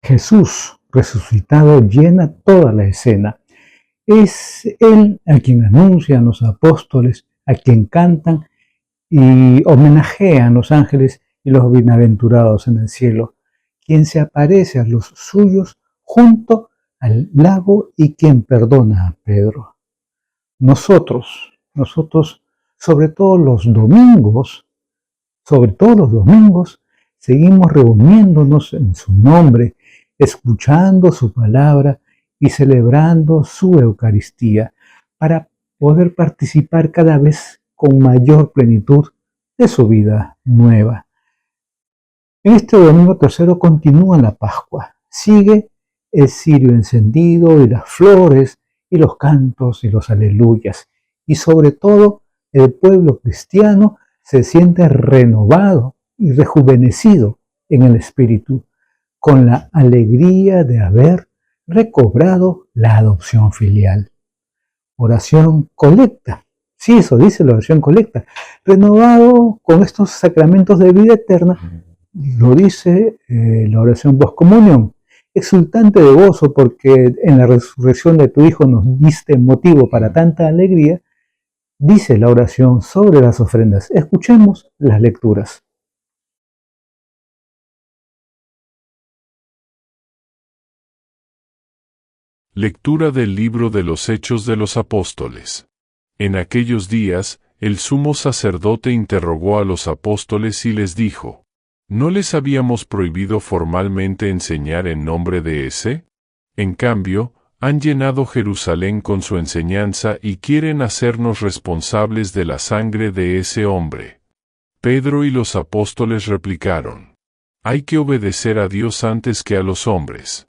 Jesús resucitado llena toda la escena. Es Él a quien anuncian los apóstoles, a quien cantan y homenajean los ángeles y los bienaventurados en el cielo, quien se aparece a los suyos junto al lago y quien perdona a Pedro. Nosotros, sobre todos los domingos, seguimos reuniéndonos en su nombre, escuchando su palabra y celebrando su Eucaristía para poder participar cada vez con mayor plenitud de su vida nueva. En este domingo tercero continúa la Pascua, sigue el cirio encendido y las flores y los cantos y los aleluyas, y sobre todo el pueblo cristiano se siente renovado y rejuvenecido en el espíritu, con la alegría de haber recobrado la adopción filial. Oración colecta. Sí, eso dice la oración colecta. Renovado con estos sacramentos de vida eterna, lo dice la oración postcomunión. Exultante de gozo porque en la resurrección de tu Hijo nos diste motivo para tanta alegría, dice la oración sobre las ofrendas. Escuchemos las lecturas. Lectura del libro de los Hechos de los Apóstoles. En aquellos días, el sumo sacerdote interrogó a los apóstoles y les dijo: ¿No les habíamos prohibido formalmente enseñar en nombre de ese? En cambio, han llenado Jerusalén con su enseñanza y quieren hacernos responsables de la sangre de ese hombre. Pedro y los apóstoles replicaron: Hay que obedecer a Dios antes que a los hombres.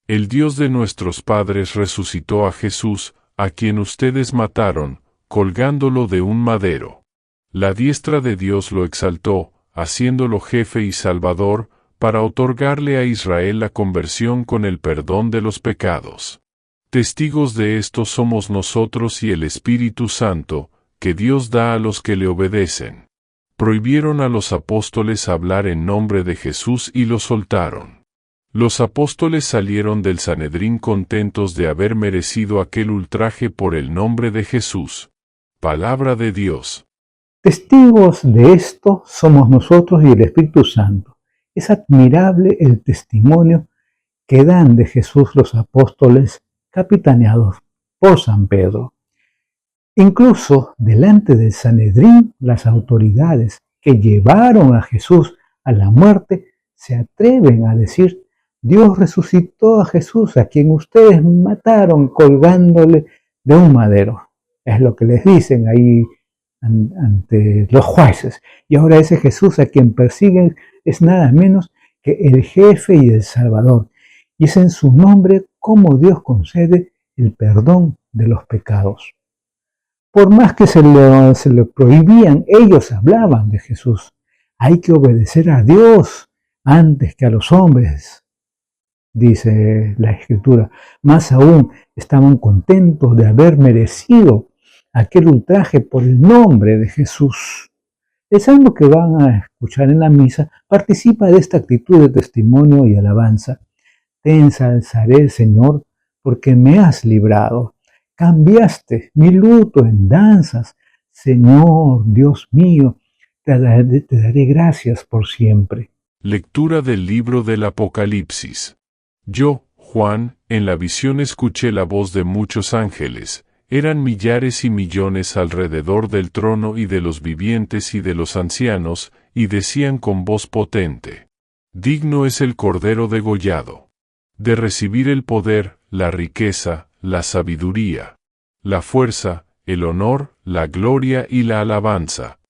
El Dios de nuestros padres resucitó a Jesús, a quien ustedes mataron, colgándolo de un madero. La diestra de Dios lo exaltó, haciéndolo jefe y salvador, para otorgarle a Israel la conversión con el perdón de los pecados. Testigos de esto somos nosotros y el Espíritu Santo, que Dios da a los que le obedecen. Prohibieron a los apóstoles hablar en nombre de Jesús y lo soltaron. Los apóstoles salieron del Sanedrín contentos de haber merecido aquel ultraje por el nombre de Jesús. Palabra de Dios. Testigos de esto somos nosotros y el Espíritu Santo. Es admirable el testimonio que dan de Jesús los apóstoles capitaneados por San Pedro. Incluso delante del Sanedrín, las autoridades que llevaron a Jesús a la muerte se atreven a decir: Dios resucitó a Jesús, a quien ustedes mataron colgándole de un madero. Es lo que les dicen ahí ante los jueces. Y ahora ese Jesús a quien persiguen es nada menos que el jefe y el Salvador. Y es en su nombre como Dios concede el perdón de los pecados. Por más que se le prohibían, ellos hablaban de Jesús. Hay que obedecer a Dios antes que a los hombres, dice la Escritura. Más aún, estaban contentos de haber merecido aquel ultraje por el nombre de Jesús. El salmo que van a escuchar en la misa participa de esta actitud de testimonio y alabanza. Te ensalzaré, Señor, porque me has librado. Cambiaste mi luto en danzas. Señor, Dios mío, te daré gracias por siempre. Lectura del libro del Apocalipsis. Yo, Juan, en la visión escuché la voz de muchos ángeles. Eran millares y millones alrededor del trono y de los vivientes y de los ancianos, y decían con voz potente: Digno es el Cordero degollado de recibir el poder, la riqueza, la sabiduría, la fuerza, el honor, la gloria y la alabanza.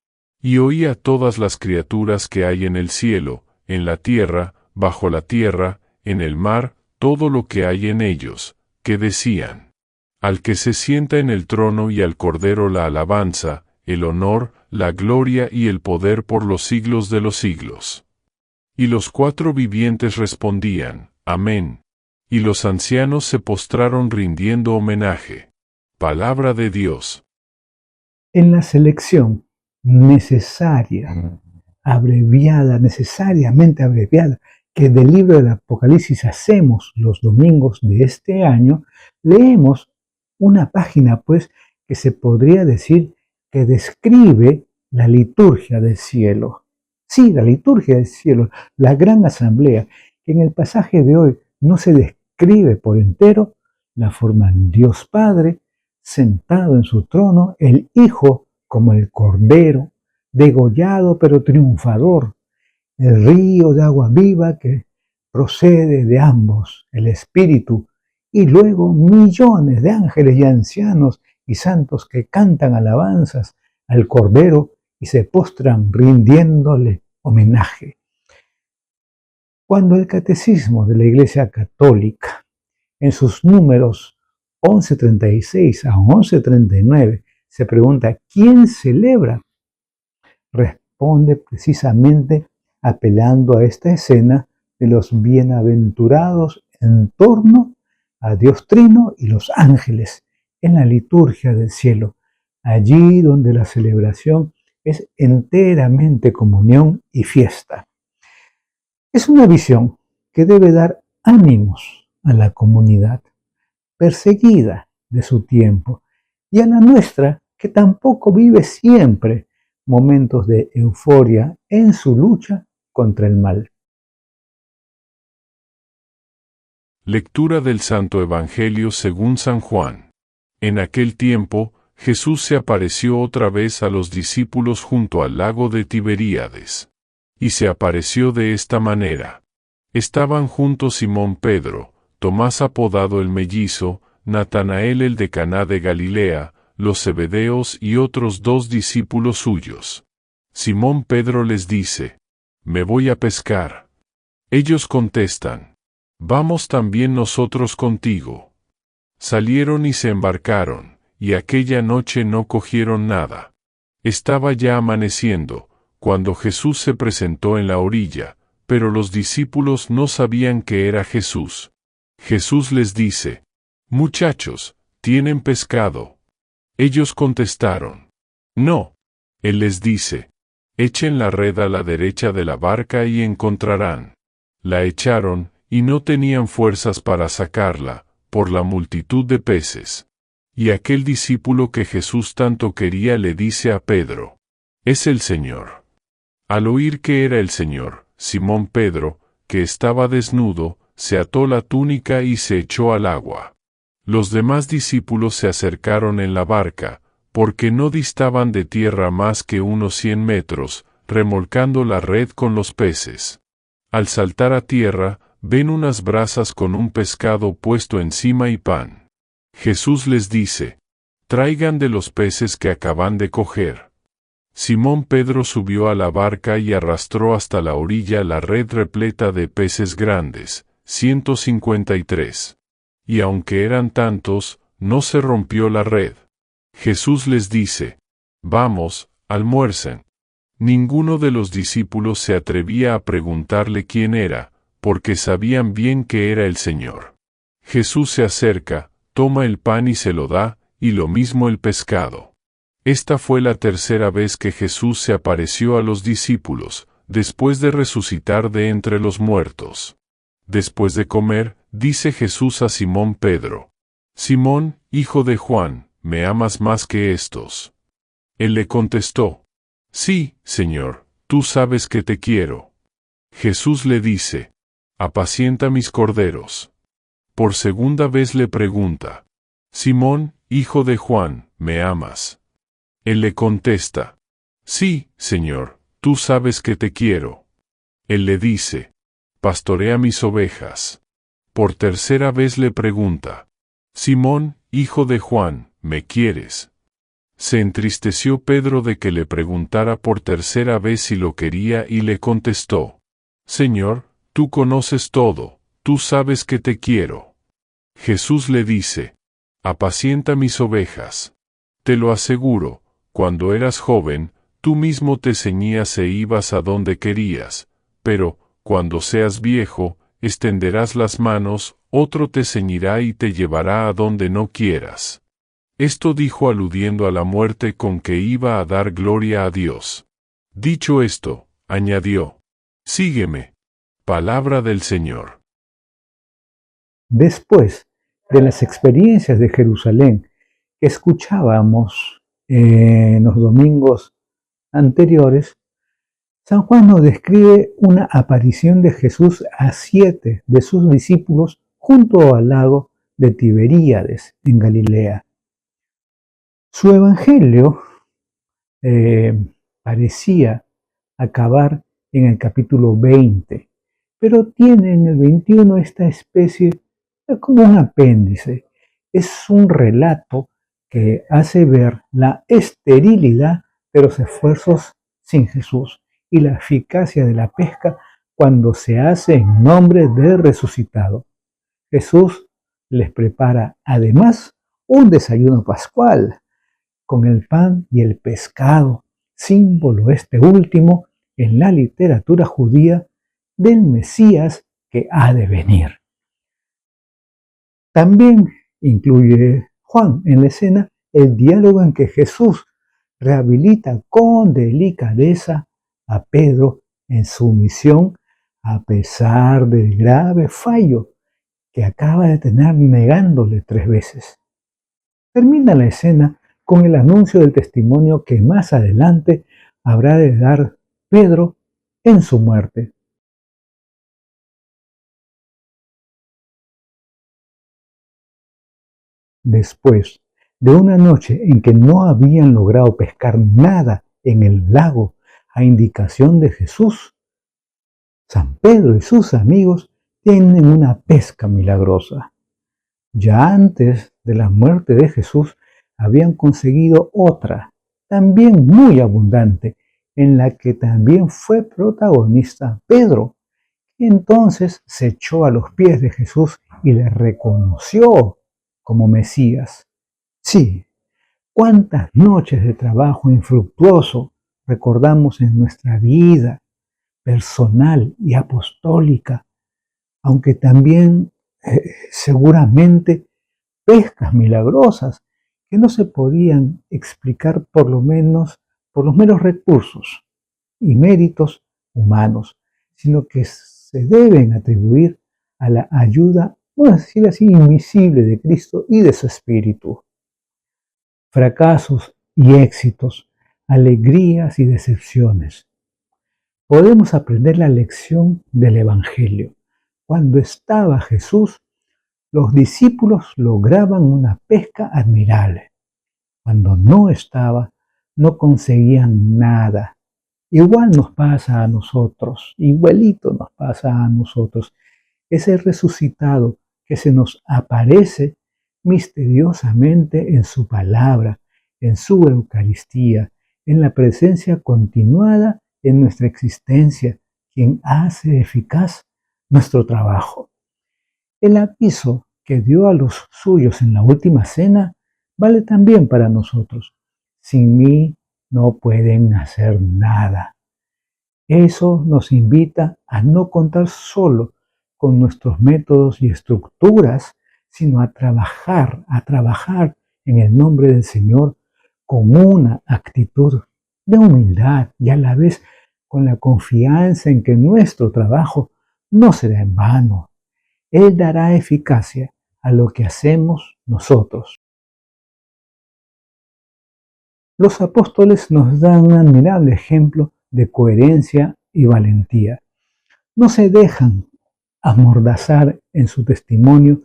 Y oí a todas las criaturas que hay en el cielo, en la tierra, bajo la tierra, en el mar, todo lo que hay en ellos, que decían: Al que se sienta en el trono y al Cordero la alabanza, el honor, la gloria y el poder por los siglos de los siglos. Y los cuatro vivientes respondían: Amén. Y los ancianos se postraron rindiendo homenaje. Palabra de Dios. En la selección necesaria, necesariamente abreviada, que del libro del Apocalipsis hacemos los domingos de este año, leemos una página, pues, que se podría decir que describe la liturgia del cielo. Sí, la liturgia del cielo, la gran asamblea, que en el pasaje de hoy no se describe por entero, la forman Dios Padre, sentado en su trono, el Hijo como el Cordero, degollado pero triunfador, el río de agua viva que procede de ambos, el Espíritu, y luego millones de ángeles y ancianos y santos que cantan alabanzas al Cordero y se postran rindiéndole homenaje. Cuando el Catecismo de la Iglesia Católica, en sus números 1136 a 1139, se pregunta ¿quién celebra? Responde precisamente apelando a esta escena de los bienaventurados en torno a Dios Trino y los ángeles en la liturgia del cielo, allí donde la celebración es enteramente comunión y fiesta. Es una visión que debe dar ánimos a la comunidad perseguida de su tiempo y a la nuestra que tampoco vive siempre momentos de euforia en su lucha contra el mal. Lectura del Santo Evangelio según San Juan. En aquel tiempo, Jesús se apareció otra vez a los discípulos junto al lago de Tiberíades. Y se apareció de esta manera. Estaban juntos Simón Pedro, Tomás apodado el Mellizo, Natanael el de Caná de Galilea, los Zebedeos y otros 2 discípulos suyos. Simón Pedro les dice: «Me voy a pescar». Ellos contestan: «Vamos también nosotros contigo». Salieron y se embarcaron, y aquella noche no cogieron nada. Estaba ya amaneciendo, cuando Jesús se presentó en la orilla, pero los discípulos no sabían que era Jesús. Jesús les dice: «Muchachos, ¿tienen pescado?». Ellos contestaron: «No». Él les dice: «Echen la red a la derecha de la barca y encontrarán». La echaron, y no tenían fuerzas para sacarla, por la multitud de peces. Y aquel discípulo que Jesús tanto quería le dice a Pedro: «Es el Señor». Al oír que era el Señor, Simón Pedro, que estaba desnudo, se ató la túnica y se echó al agua. Los demás discípulos se acercaron en la barca, porque no distaban de tierra más que unos 100 metros, remolcando la red con los peces. Al saltar a tierra, ven unas brasas con un pescado puesto encima y pan. Jesús les dice: «Traigan de los peces que acaban de coger». Simón Pedro subió a la barca y arrastró hasta la orilla la red repleta de peces grandes, 153. Y aunque eran tantos, no se rompió la red. Jesús les dice: «Vamos, almuercen». Ninguno de los discípulos se atrevía a preguntarle quién era, porque sabían bien que era el Señor. Jesús se acerca, toma el pan y se lo da, y lo mismo el pescado. Esta fue la tercera vez que Jesús se apareció a los discípulos, después de resucitar de entre los muertos. Después de comer, dice Jesús a Simón Pedro: «Simón, hijo de Juan, ¿me amas más que estos?». Él le contestó: «Sí, Señor, tú sabes que te quiero». Jesús le dice: «Apacienta mis corderos». Por segunda vez le pregunta: «Simón, hijo de Juan, ¿me amas?». Él le contesta: «Sí, Señor, tú sabes que te quiero». Él le dice: «Pastorea mis ovejas». Por tercera vez le pregunta: «Simón, hijo de Juan, ¿me quieres?». Se entristeció Pedro de que le preguntara por tercera vez si lo quería y le contestó: «Señor, tú conoces todo, tú sabes que te quiero». Jesús le dice: «Apacienta mis ovejas. Te lo aseguro, cuando eras joven, tú mismo te ceñías e ibas a donde querías, pero, cuando seas viejo, extenderás las manos, otro te ceñirá y te llevará a donde no quieras». Esto dijo aludiendo a la muerte con que iba a dar gloria a Dios. Dicho esto, añadió: «Sígueme». Palabra del Señor. Después de las experiencias de Jerusalén que escuchábamos en los domingos anteriores, San Juan nos describe una aparición de Jesús a 7 de sus discípulos junto al lago de Tiberíades, en Galilea. Su evangelio parecía acabar en el capítulo 20, pero tiene en el 21 esta especie como un apéndice. Es un relato que hace ver la esterilidad de los esfuerzos sin Jesús y la eficacia de la pesca cuando se hace en nombre del resucitado. Jesús les prepara además un desayuno pascual con el pan y el pescado, símbolo este último en la literatura judía del Mesías que ha de venir. También incluye Juan en la escena el diálogo en que Jesús rehabilita con delicadeza a Pedro en su misión a pesar del grave fallo que acaba de tener negándole 3 veces. Termina la escena con el anuncio del testimonio que más adelante habrá de dar Pedro en su muerte. Después de una noche en que no habían logrado pescar nada en el lago a indicación de Jesús, San Pedro y sus amigos tienen una pesca milagrosa. Ya antes de la muerte de Jesús habían conseguido otra, también muy abundante, en la que también fue protagonista Pedro. Entonces se echó a los pies de Jesús y le reconoció como Mesías. Sí, cuántas noches de trabajo infructuoso recordamos en nuestra vida personal y apostólica, aunque también seguramente pescas milagrosas que no se podían explicar por los meros recursos y méritos humanos, sino que se deben atribuir a la ayuda, vamos a decir así, invisible de Cristo y de su Espíritu. Fracasos y éxitos, alegrías y decepciones. Podemos aprender la lección del Evangelio. Cuando estaba Jesús, los discípulos lograban una pesca admirable. Cuando no estaba, no conseguían nada. Igual nos pasa a nosotros, igualito nos pasa a nosotros. Ese resucitado que se nos aparece misteriosamente en su palabra, en su Eucaristía, en la presencia continuada en nuestra existencia, quien hace eficaz nuestro trabajo. El aviso que dio a los suyos en la última cena vale también para nosotros. Sin mí no pueden hacer nada. Eso nos invita a no contar solo con nuestros métodos y estructuras, sino a trabajar en el nombre del Señor con una actitud de humildad y a la vez con la confianza en que nuestro trabajo no será en vano. Él dará eficacia a lo que hacemos nosotros. Los apóstoles nos dan un admirable ejemplo de coherencia y valentía. No se dejan amordazar en su testimonio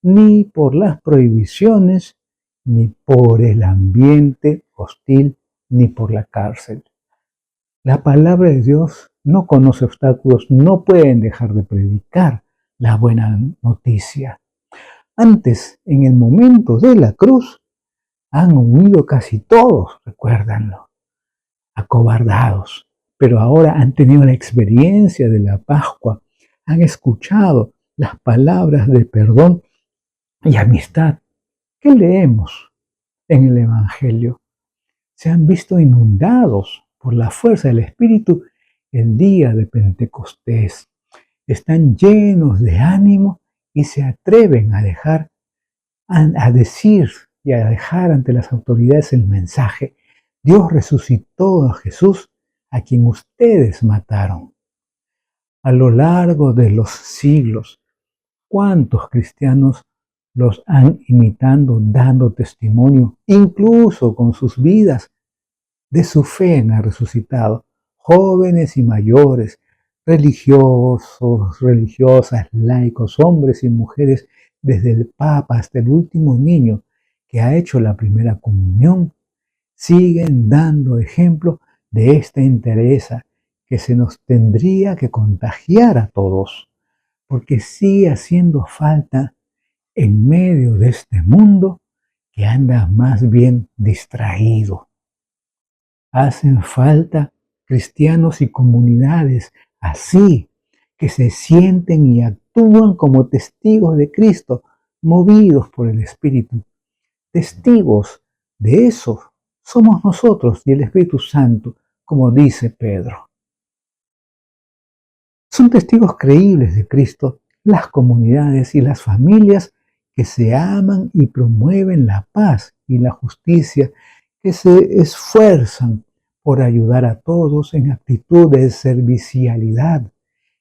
ni por las prohibiciones, ni por el ambiente hostil, ni por la cárcel. La palabra de Dios no conoce obstáculos, no pueden dejar de predicar la buena noticia. Antes, en el momento de la cruz, han huido casi todos, recuérdanlo, acobardados, pero ahora han tenido la experiencia de la Pascua, han escuchado las palabras de perdón y amistad que leemos en el Evangelio. Se han visto inundados por la fuerza del Espíritu el día de Pentecostés. Están llenos de ánimo y se atreven a decir y a dejar ante las autoridades el mensaje: Dios resucitó a Jesús, a quien ustedes mataron. A lo largo de los siglos, ¿cuántos cristianos los han imitado dando testimonio, incluso con sus vidas, de su fe en el resucitado? Jóvenes y mayores, religiosos, religiosas, laicos, hombres y mujeres, desde el Papa hasta el último niño que ha hecho la primera comunión, siguen dando ejemplo de esta entereza que se nos tendría que contagiar a todos, porque sigue haciendo falta en medio de este mundo que anda más bien distraído. Hacen falta cristianos y comunidades así, que se sienten y actúan como testigos de Cristo, movidos por el Espíritu. Testigos de eso somos nosotros y el Espíritu Santo, como dice Pedro. Son testigos creíbles de Cristo las comunidades y las familias que se aman y promueven la paz y la justicia, que se esfuerzan por ayudar a todos en actitud de servicialidad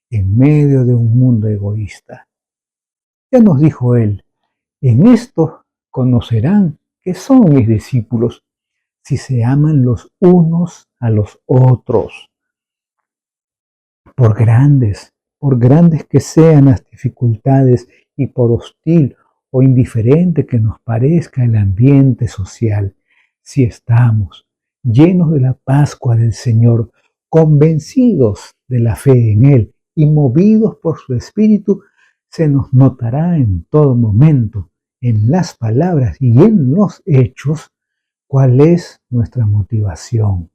en medio de un mundo egoísta. Ya nos dijo él, en esto conocerán que son mis discípulos, si se aman los unos a los otros. Por grandes que sean las dificultades y por hostil o indiferente que nos parezca el ambiente social, si estamos llenos de la Pascua del Señor, convencidos de la fe en Él y movidos por su Espíritu, se nos notará en todo momento, en las palabras y en los hechos, cuál es nuestra motivación.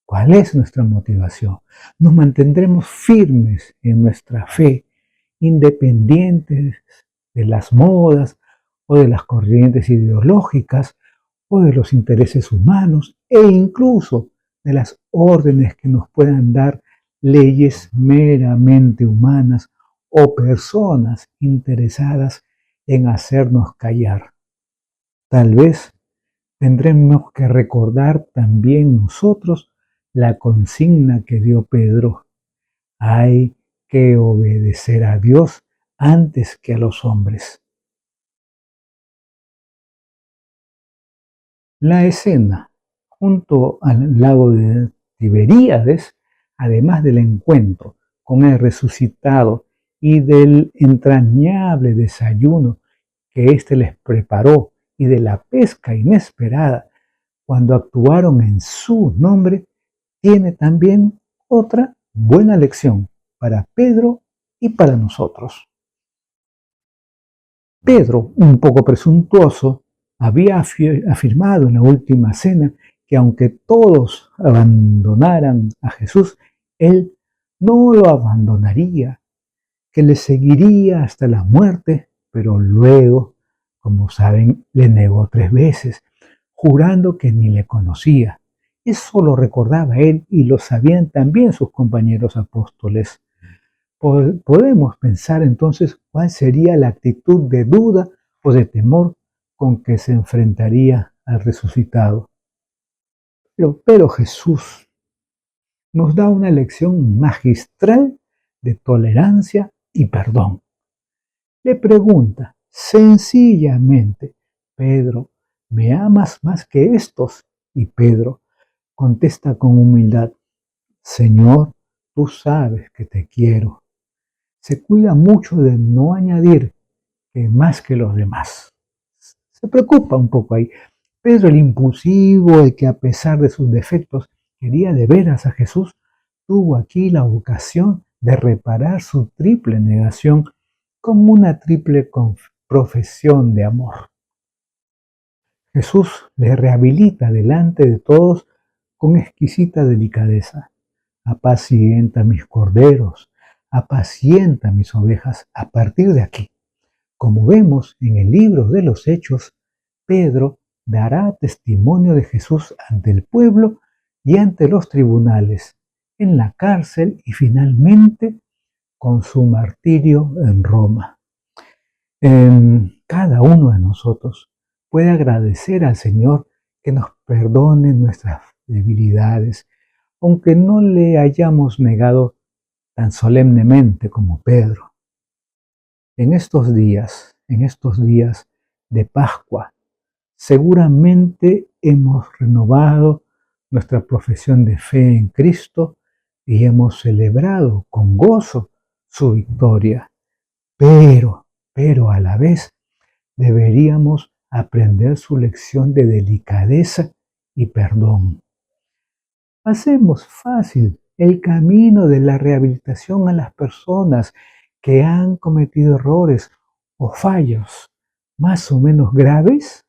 ¿Cuál es nuestra motivación? Nos mantendremos firmes en nuestra fe, independientes de las modas o de las corrientes ideológicas o de los intereses humanos e incluso de las órdenes que nos puedan dar leyes meramente humanas o personas interesadas en hacernos callar. Tal vez tendremos que recordar también nosotros la consigna que dio Pedro: hay que obedecer a Dios antes que a los hombres. La escena junto al lago de Tiberíades, además del encuentro con el resucitado y del entrañable desayuno que éste les preparó y de la pesca inesperada cuando actuaron en su nombre, tiene también otra buena lección para Pedro y para nosotros. Pedro, un poco presuntuoso, había afirmado en la última cena que aunque todos abandonaran a Jesús, él no lo abandonaría, que le seguiría hasta la muerte, pero luego, como saben, le negó 3 veces, jurando que ni le conocía. Eso lo recordaba él y lo sabían también sus compañeros apóstoles. Podemos pensar entonces cuál sería la actitud de duda o de temor con que se enfrentaría al resucitado. Pero Jesús nos da una lección magistral de tolerancia y perdón. Le pregunta sencillamente: Pedro, ¿me amas más que estos? Y Pedro contesta con humildad: Señor, tú sabes que te quiero. Se cuida mucho de no añadir que más que los demás. Se preocupa un poco ahí. Pedro, el impulsivo, el que a pesar de sus defectos quería de veras a Jesús, tuvo aquí la ocasión de reparar su triple negación como una triple profesión de amor. Jesús le rehabilita delante de todos con exquisita delicadeza. Apacienta mis corderos, apacienta mis ovejas. A partir de aquí, como vemos en el libro de los Hechos, Pedro dará testimonio de Jesús ante el pueblo y ante los tribunales, en la cárcel y finalmente con su martirio en Roma. Cada uno de nosotros puede agradecer al Señor que nos perdone nuestras debilidades, aunque no le hayamos negado tan solemnemente como Pedro. En estos días de Pascua, seguramente hemos renovado nuestra profesión de fe en Cristo y hemos celebrado con gozo su victoria. Pero a la vez deberíamos aprender su lección de delicadeza y perdón. Hacemos fácil el camino de la rehabilitación a las personas que han cometido errores o fallos más o menos graves.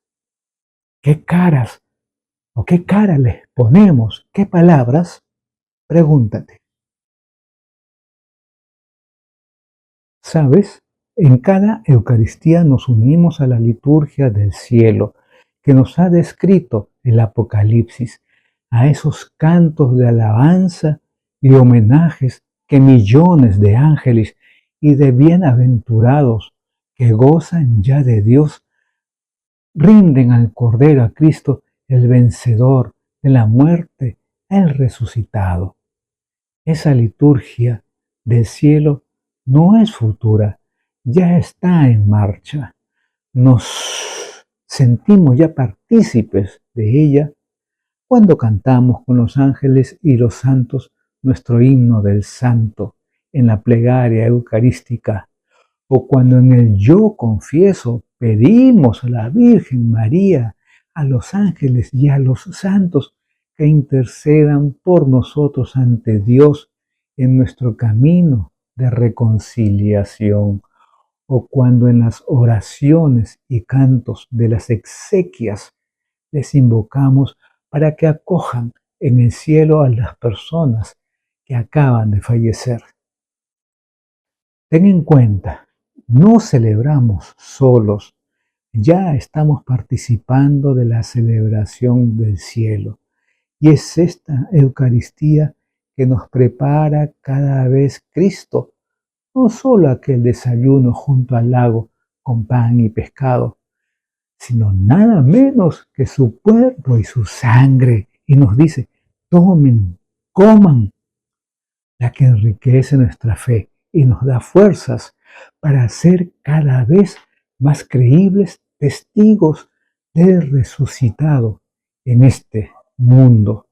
¿Qué caras o qué cara les ponemos? ¿Qué palabras? Pregúntate. ¿Sabes? En cada Eucaristía nos unimos a la liturgia del cielo que nos ha descrito el Apocalipsis, a esos cantos de alabanza y homenajes que millones de ángeles y de bienaventurados que gozan ya de Dios rinden al Cordero, a Cristo, el vencedor de la muerte, el resucitado. Esa liturgia del cielo no es futura, ya está en marcha. Nos sentimos ya partícipes de ella cuando cantamos con los ángeles y los santos nuestro himno del santo en la plegaria eucarística, o cuando en el yo confieso pedimos a la Virgen María, a los ángeles y a los santos que intercedan por nosotros ante Dios en nuestro camino de reconciliación, o cuando en las oraciones y cantos de las exequias les invocamos para que acojan en el cielo a las personas que acaban de fallecer. Ten en cuenta, no celebramos solos, ya estamos participando de la celebración del cielo. Y es esta Eucaristía que nos prepara cada vez Cristo, no solo aquel desayuno junto al lago con pan y pescado, sino nada menos que su cuerpo y su sangre. Y nos dice, tomen, coman, la que enriquece nuestra fe y nos da fuerzas para ser cada vez más creíbles testigos del resucitado en este mundo